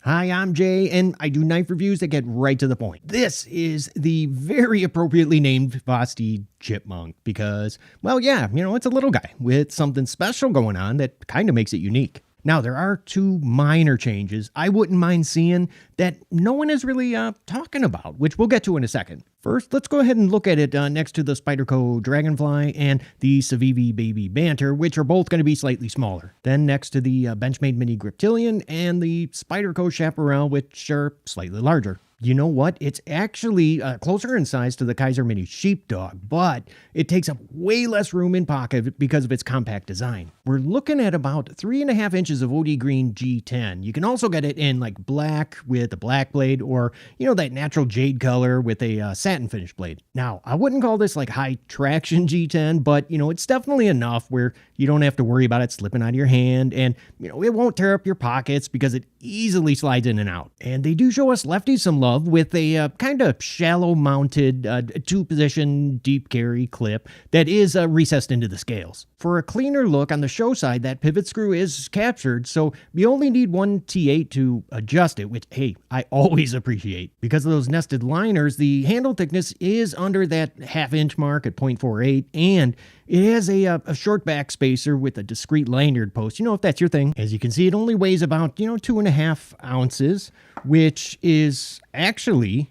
Hi, I'm Jay, and I do knife reviews that get right to the point. This is the very appropriately named Vosteed Chipmunk because, well, yeah, it's a little guy with something special going on that kind of makes it unique. Now, there are two minor changes I wouldn't mind seeing that no one is really talking about, which we'll get to in a second. First, let's go ahead and look at it next to the Spyderco Dragonfly and the Civivi Baby Banter, which are both going to be slightly smaller. Then next to the Benchmade Mini Griptilian and the Spyderco Chaparral, which are slightly larger. You know what? It's actually closer in size to the Kaiser Mini Sheepdog, but it takes up way less room in pocket because of its compact design. We're looking at about 3.5 inches of OD Green G10. You can also get it in like black with a black blade or, that natural jade color with a satin finish blade. Now, I wouldn't call this like high traction G10, but, it's definitely enough where you don't have to worry about it slipping out of your hand and, it won't tear up your pockets because it easily slides in and out. And they do show us lefties some love with a kind of shallow mounted two-position deep carry clip that is recessed into the scales. For a cleaner look on the show side, that pivot screw is captured, so you only need one T8 to adjust it, which, hey, I always appreciate. Because of those nested liners, the handle thickness is under that half-inch mark at 0.48, and it has a short back spacer with a discrete lanyard post, if that's your thing. As you can see, it only weighs about, 2.5 ounces, which is actually,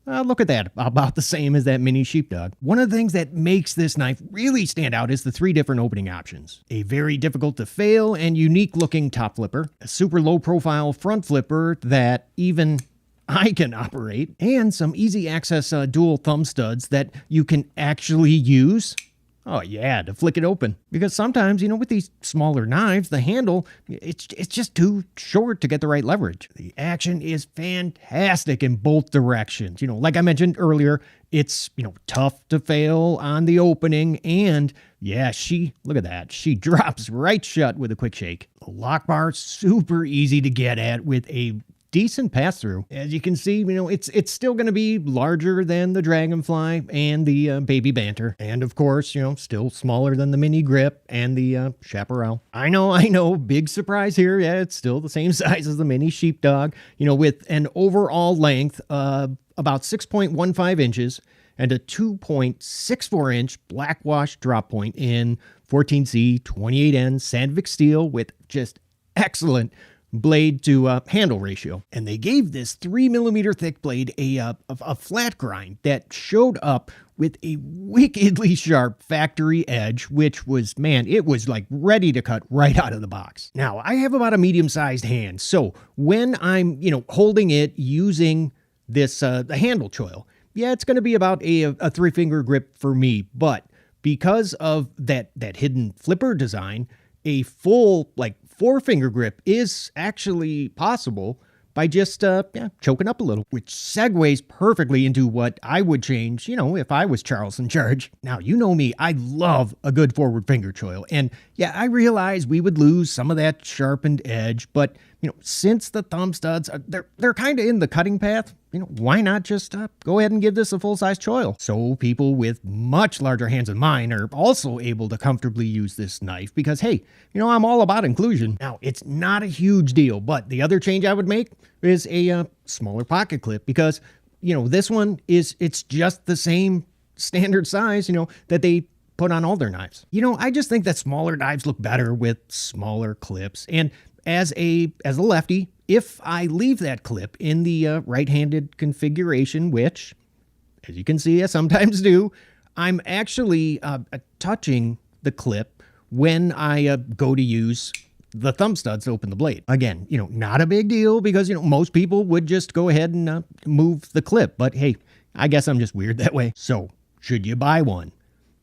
look at that, about the same as that Mini Sheepdog. One of the things that makes this knife really stand out is the 3 different opening options. A very difficult to fail and unique looking top flipper, a super low profile front flipper that even I can operate, and some easy access dual thumb studs that you can actually use, to flick it open. Because sometimes, with these smaller knives, the handle, it's just too short to get the right leverage. The action is fantastic in both directions. Like I mentioned earlier, it's, tough to fail on the opening, and yeah, look at that. She drops right shut with a quick shake. The lock bar, super easy to get at with a decent pass-through. As you can see, it's still going to be larger than the Dragonfly and the Baby Banter. And of course, still smaller than the Mini Grip and the Chaparral. I know, big surprise here. Yeah, it's still the same size as the Mini Sheepdog, with an overall length of about 6.15 inches and a 2.64-inch black wash drop point in 14C 28N Sandvik steel with just excellent blade to handle ratio. And they gave this 3mm thick blade a flat grind that showed up with a wickedly sharp factory edge, which was, it was like ready to cut right out of the box. Now, I have about a medium-sized hand, so when I'm, holding it using this, the handle choil, it's going to be about a 3-finger grip for me, but because of that hidden flipper design, a full, 4-finger grip is actually possible by just, choking up a little, which segues perfectly into what I would change, if I was Charles in charge. Now, you know me, I love a good forward finger choil, and yeah, I realize we would lose some of that sharpened edge, but, since the thumb studs, they're kind of in the cutting path, why not just go ahead and give this a full-size choil? So people with much larger hands than mine are also able to comfortably use this knife because, hey, I'm all about inclusion. Now, it's not a huge deal, but the other change I would make is a smaller pocket clip because, this one it's just the same standard size, that they put on all their knives. I just think that smaller knives look better with smaller clips. And as a lefty, if I leave that clip in the right-handed configuration, which, as you can see, I sometimes do, I'm actually touching the clip when I go to use the thumb studs to open the blade. Again, not a big deal because, most people would just go ahead and move the clip. But hey, I guess I'm just weird that way. So, should you buy one?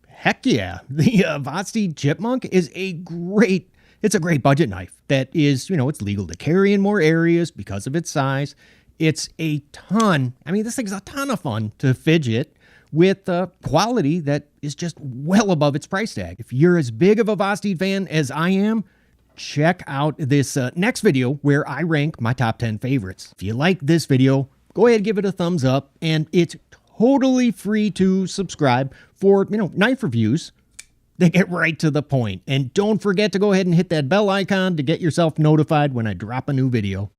Heck yeah. The Vosteed Chipmunk is it's a great budget knife that is, it's legal to carry in more areas because of its size. It's a ton. This thing's a ton of fun to fidget with quality that is just well above its price tag. If you're as big of a Vosteed fan as I am, check out this next video where I rank my top 10 favorites. If you like this video, go ahead and give it a thumbs up, and it's totally free to subscribe for, knife reviews They get right to the point. And don't forget to go ahead and hit that bell icon to get yourself notified when I drop a new video.